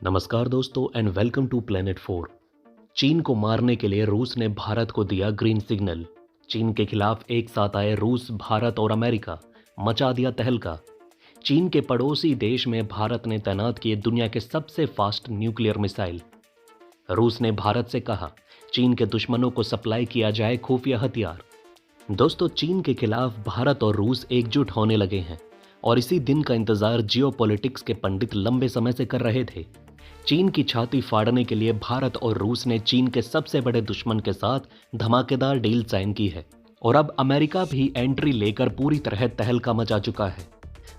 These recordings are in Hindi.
नमस्कार दोस्तों एंड वेलकम टू प्लेनेट 4। चीन को मारने के लिए रूस ने भारत को दिया ग्रीन सिग्नल। चीन के खिलाफ एक साथ आए रूस, भारत और अमेरिका, मचा दिया तहलका। चीन के पड़ोसी देश में भारत ने तैनात किए दुनिया के सबसे फास्ट न्यूक्लियर मिसाइल। रूस ने भारत से कहा चीन के दुश्मनों को सप्लाई किया जाए खुफिया हथियार। दोस्तों, चीन के खिलाफ भारत और रूस एकजुट होने लगे हैं और इसी दिन का इंतजार जियोपॉलिटिक्स के पंडित लंबे समय से कर रहे थे। चीन की छाती फाड़ने के लिए भारत और रूस ने चीन के सबसे बड़े दुश्मन के साथ धमाकेदार डील साइन की है और अब अमेरिका भी एंट्री लेकर पूरी तरह तहलका मचा चुका है।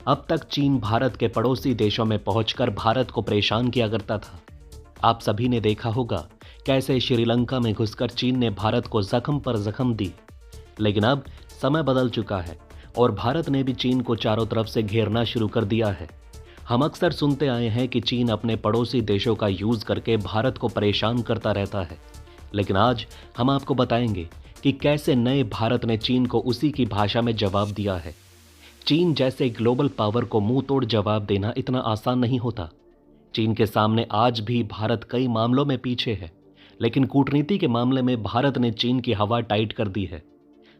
अब तक चीन भारत के पड़ोसी देशों में पहुंचकर भारत को परेशान किया करता था। आप सभी ने देखा होगा कैसे श्रीलंका में घुसकर चीन ने भारत को जख्म पर जख्म दी। लेकिन अब समय बदल चुका है और भारत ने भी चीन को चारों तरफ से घेरना शुरू कर दिया है। हम अक्सर सुनते आए हैं कि चीन अपने पड़ोसी देशों का यूज करके भारत को परेशान करता रहता है, लेकिन आज हम आपको बताएंगे कि कैसे नए भारत ने चीन को उसी की भाषा में जवाब दिया है। चीन जैसे ग्लोबल पावर को मुंह तोड़ जवाब देना इतना आसान नहीं होता। चीन के सामने आज भी भारत कई मामलों में पीछे है, लेकिन कूटनीति के मामले में भारत ने चीन की हवा टाइट कर दी है।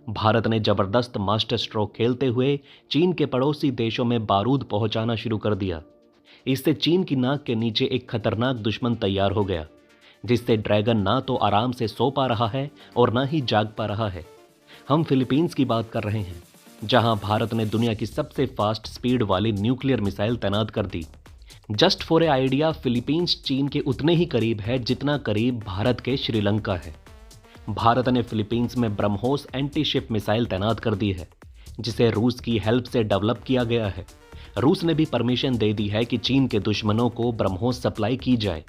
भारत ने जबरदस्त मास्टर स्ट्रोक खेलते हुए चीन के पड़ोसी देशों में बारूद पहुंचाना शुरू कर दिया। इससे चीन की नाक के नीचे एक खतरनाक दुश्मन तैयार हो गया, जिससे ड्रैगन ना तो आराम से सो पा रहा है और ना ही जाग पा रहा है। हम फिलीपींस की बात कर रहे हैं, जहां भारत ने दुनिया की सबसे फास्ट स्पीड वाली न्यूक्लियर मिसाइल तैनात कर दी। Just for a idea, Philippines चीन के उतने ही करीब है जितना करीब भारत के श्रीलंका है। भारत ने फिलीपींस में ब्रह्मोस एंटी शिप मिसाइल तैनात कर दी है, जिसे रूस की हेल्प से डेवलप किया गया है। रूस ने भी परमिशन दे दी है कि चीन के दुश्मनों को ब्रह्मोस सप्लाई की जाए।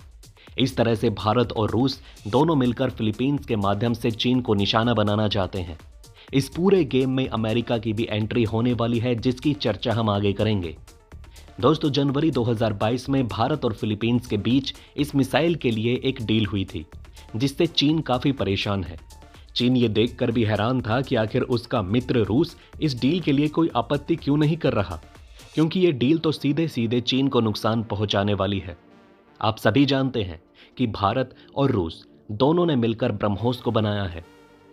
इस तरह से भारत और रूस दोनों मिलकर फिलीपींस के माध्यम से चीन को निशाना बनाना चाहते हैं। इस पूरे गेम में अमेरिका की भी एंट्री होने वाली है, जिसकी चर्चा हम आगे करेंगे। दोस्तों, जनवरी 2022 में भारत और फिलीपींस के बीच इस मिसाइल के लिए एक डील हुई थी, जिससे चीन काफी परेशान है। चीन ये देखकर भी हैरान था कि आखिर उसका मित्र रूस इस डील के लिए कोई आपत्ति क्यों नहीं कर रहा, क्योंकि ये डील तो सीधे सीधे चीन को नुकसान पहुंचाने वाली है। आप सभी जानते हैं कि भारत और रूस दोनों ने मिलकर ब्रह्मोस को बनाया है।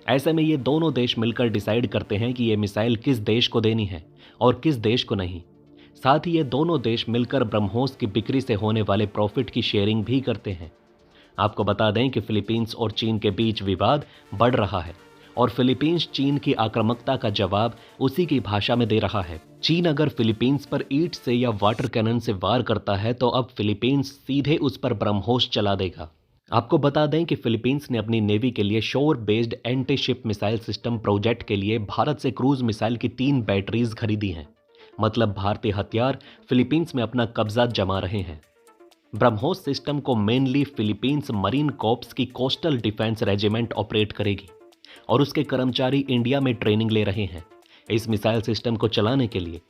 ऐसे में ये दोनों देश मिलकर डिसाइड करते हैं कि ये मिसाइल किस देश को देनी है और किस देश को नहीं। साथ ही ये दोनों देश मिलकर ब्रह्मोस की बिक्री से होने वाले प्रॉफिट की शेयरिंग भी करते हैं। आपको बता दें कि फिलीपींस और चीन के बीच विवाद बढ़ रहा है और फिलीपींस चीन की आक्रामकता का जवाब उसी की भाषा में दे रहा है। चीन अगर फिलीपींस पर ईंट से या वाटर कैनन से वार करता है तो अब फिलीपींस सीधे उस पर ब्रह्मोस चला देगा। आपको बता दें कि फिलीपींस ने अपनी नेवी के लिए शोर based anti ship missile system project के लिए भारत से क्रूज मिसाइल की 3 बैटरीज खरीदी हैं। मतलब भारतीय हथियार फिलीपींस में अपना कब्जा जमा रहे हैं। ब्रह्मोस सिस्टम को मेनली फिलीपींस मरीन कॉर्प्स की कोस्टल डिफेंस रेजिमेंट ऑपरेट करेगी और उसके कर्मचारी इंडिया में ट्रेनिंग ले रहे हैं इस मिसाइल सिस्टम को चलाने के लिए।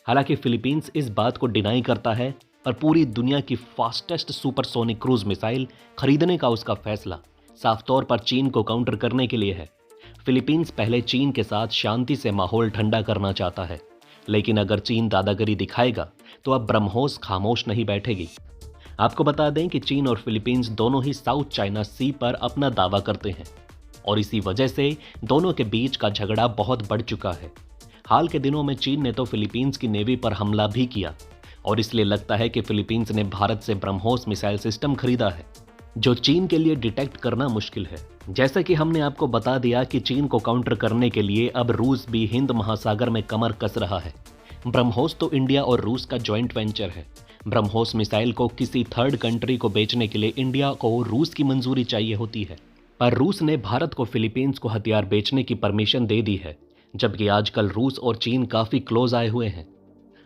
हालांकि फिलीपींस इस बात को डिनाई करता है, पर पूरी दुनिया की फास्टेस्ट सुपरसोनिक क्रूज मिसाइल खरीदने का उसका फैसला साफ तौर पर चीन को काउंटर करने के लिए है। फिलीपींस पहले चीन के साथ शांति से माहौल ठंडा करना चाहता है, लेकिन अगर चीन दादागिरी दिखाएगा तो अब ब्रह्मोस खामोश नहीं बैठेगी। आपको बता दें कि चीन और फिलीपींस दोनों ही साउथ चाइना सी पर अपना दावा करते हैं और इसी वजह से दोनों के बीच का झगड़ा बहुत बढ़ चुका है। हाल के दिनों में चीन ने तो फिलीपींस की नेवी पर हमला भी किया और इसलिए लगता है कि फिलीपींस ने भारत से ब्रह्मोस मिसाइल सिस्टम खरीदा है, जो चीन के लिए डिटेक्ट करना मुश्किल है। जैसा कि हमने आपको बता दिया कि चीन को काउंटर करने के लिए अब रूस भी हिंद महासागर में कमर कस रहा है। ब्रह्मोस तो इंडिया और रूस का जॉइंट वेंचर है। ब्रह्मोस मिसाइल को किसी थर्ड कंट्री को बेचने के लिए इंडिया को रूस की मंजूरी चाहिए होती है, पर रूस ने भारत को फिलीपींस को हथियार बेचने की परमिशन दे दी है, जबकि आजकल रूस और चीन काफी क्लोज आए हुए हैं।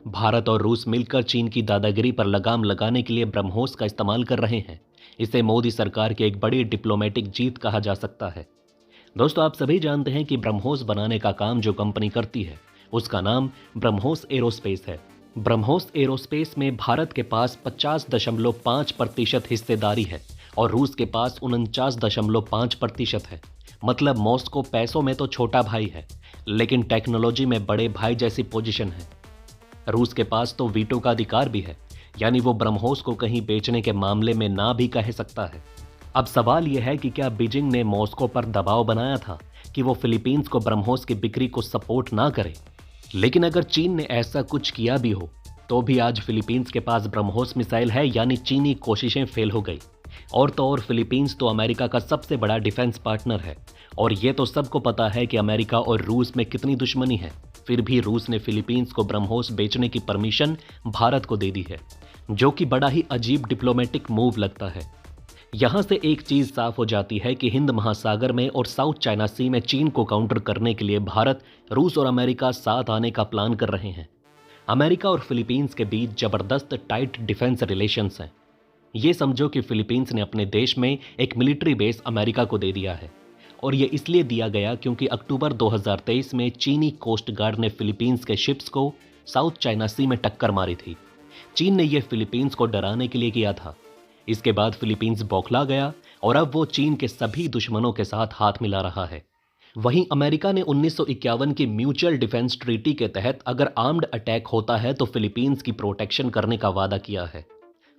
भारत और रूस मिलकर चीन की दादागिरी पर लगाम लगाने के लिए ब्रह्मोस का इस्तेमाल कर रहे हैं। इसे मोदी सरकार की एक बड़ी डिप्लोमेटिक जीत कहा जा सकता है। दोस्तों, आप सभी जानते हैं कि ब्रह्मोस बनाने का काम जो कंपनी करती है उसका नाम ब्रह्मोस एरोस्पेस है। ब्रह्मोस एरोस्पेस में भारत के पास 50.5% हिस्सेदारी है और रूस के पास 49.5% है। मतलब मॉस्को पैसों में तो छोटा भाई है, लेकिन टेक्नोलॉजी में बड़े भाई जैसी पोजीशन है। रूस के पास तो वीटो का अधिकार भी है, यानी वो ब्रह्मोस को कहीं बेचने के मामले में ना भी कह सकता है। अब सवाल यह है कि क्या बीजिंग ने मॉस्को पर दबाव बनाया था कि वो फिलीपींस को ब्रह्मोस की बिक्री को सपोर्ट ना करे। लेकिन अगर चीन ने ऐसा कुछ किया भी हो तो भी आज फिलीपींस के पास ब्रह्मोस मिसाइल है, यानी चीनी कोशिशें फेल हो गई। और तो और फिलीपींस तो अमेरिका का सबसे बड़ा डिफेंस पार्टनर है और ये तो सबको पता है कि अमेरिका और रूस में कितनी दुश्मनी है। फिर भी रूस ने फिलीपींस को ब्रह्मोस बेचने की परमिशन भारत को दे दी है, जो कि बड़ा ही अजीब डिप्लोमेटिक मूव लगता है। यहां से एक चीज साफ हो जाती है कि हिंद महासागर में और साउथ चाइना सी में चीन को काउंटर करने के लिए भारत, रूस और अमेरिका साथ आने का प्लान कर रहे हैं। अमेरिका और फिलीपींस के बीच जबरदस्त टाइट डिफेंस रिलेशंस हैं। ये समझो कि फिलीपींस ने अपने देश में एक मिलिट्री बेस अमेरिका को दे दिया है और ये इसलिए दिया गया क्योंकि अक्टूबर 2023 में चीनी कोस्ट गार्ड ने फिलीपींस के शिप्स को साउथ चाइना सी में टक्कर मारी थी। चीन ने यह फिलीपींस को डराने के लिए किया था। इसके बाद फिलीपींस बौखला गया और अब वो चीन के सभी दुश्मनों के साथ हाथ मिला रहा है। वहीं अमेरिका ने 1951 की म्यूचुअल डिफेंस ट्रीटी के तहत अगर आर्म्ड अटैक होता है तो फिलीपींस की प्रोटेक्शन करने का वादा किया है।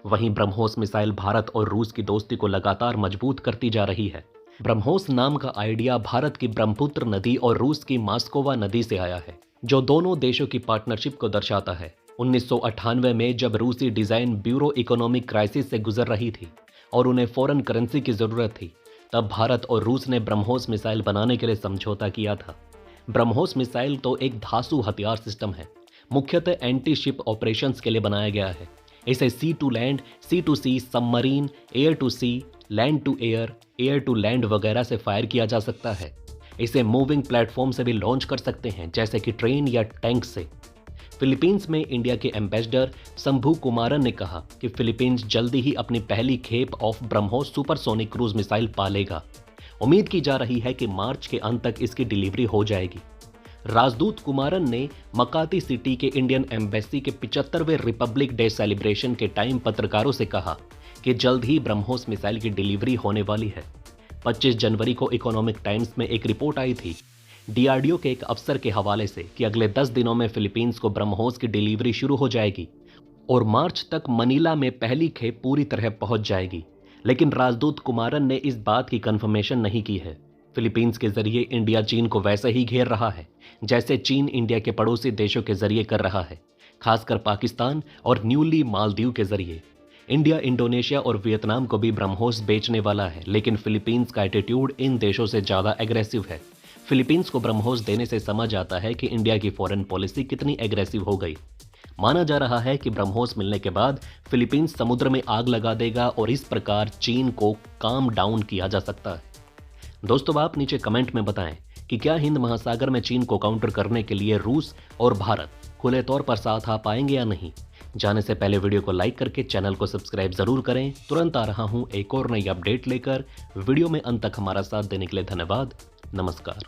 वहीं ब्रह्मोस मिसाइल भारत और रूस की दोस्ती को लगातार मजबूत करती जा रही है। ब्रह्मोस नाम का आइडिया भारत की ब्रह्मपुत्र नदी और रूस की मास्कोवा नदी से आया है, जो दोनों देशों की पार्टनरशिप को दर्शाता है। 1998 में जब रूसी डिजाइन ब्यूरो इकोनॉमिक क्राइसिस से गुजर रही थी और उन्हें फॉरेन करेंसी की जरूरत थी, तब भारत और रूस ने ब्रह्मोस मिसाइल बनाने के लिए समझौता किया था। ब्रह्मोस मिसाइल तो एक धासु हथियार सिस्टम है, मुख्यतः एंटी शिप ऑपरेशंस के लिए बनाया गया है। इसे sea to land, sea to sea, submarine, air to sea, land to air, air to land वगैरह से फायर किया जा सकता है। इसे मूविंग प्लेटफॉर्म से भी लॉन्च कर सकते हैं, जैसे कि ट्रेन या टैंक से। फिलीपींस में इंडिया के एम्बेसडर शंभू कुमारन ने कहा कि फिलीपींस जल्दी ही अपनी पहली खेप of BrahMos supersonic cruise missile पालेगा। उम्मीद की जा रही है कि मार्च के अंत तक इसकी डिलीवरी हो जाएगी। राजदूत कुमारन ने मकाती सिटी के इंडियन एम्बेसी के 75वें रिपब्लिक डे सेलिब्रेशन के टाइम पत्रकारों से कहा कि जल्द ही ब्रह्मोस मिसाइल की डिलीवरी होने वाली है। 25 जनवरी को इकोनॉमिक टाइम्स में एक रिपोर्ट आई थी डीआरडीओ के एक अफसर के हवाले से कि अगले 10 दिनों में फिलीपींस को ब्रह्मोस की डिलीवरी शुरू हो जाएगी और मार्च तक मनीला में पहली खेप पूरी तरह पहुंच जाएगी। लेकिन राजदूत कुमारन ने इस बात की कंफर्मेशन नहीं की है। फिलीपींस के जरिए इंडिया चीन को वैसे ही घेर रहा है जैसे चीन इंडिया के पड़ोसी देशों के जरिए कर रहा है, खासकर पाकिस्तान और न्यूली मालदीव के जरिए। इंडिया, इंडोनेशिया और वियतनाम को भी ब्रह्मोस बेचने वाला है, लेकिन फिलीपींस का एटीट्यूड इन देशों से ज्यादा एग्रेसिव है। फिलीपींस को ब्रह्मोस देने से समझ आता है कि इंडिया की फॉरेन पॉलिसी कितनी एग्रेसिव हो गई। माना जा रहा है कि ब्रह्मोस मिलने के बाद फिलीपींस समुद्र में आग लगा देगा और इस प्रकार चीन को काम डाउन किया जा सकता है। दोस्तों, आप नीचे कमेंट में बताएं कि क्या हिंद महासागर में चीन को काउंटर करने के लिए रूस और भारत खुले तौर पर साथ आ पाएंगे या नहीं। जाने से पहले वीडियो को लाइक करके चैनल को सब्सक्राइब जरूर करें। तुरंत आ रहा हूं एक और नई अपडेट लेकर। वीडियो में अंत तक हमारा साथ देने के लिए धन्यवाद। नमस्कार।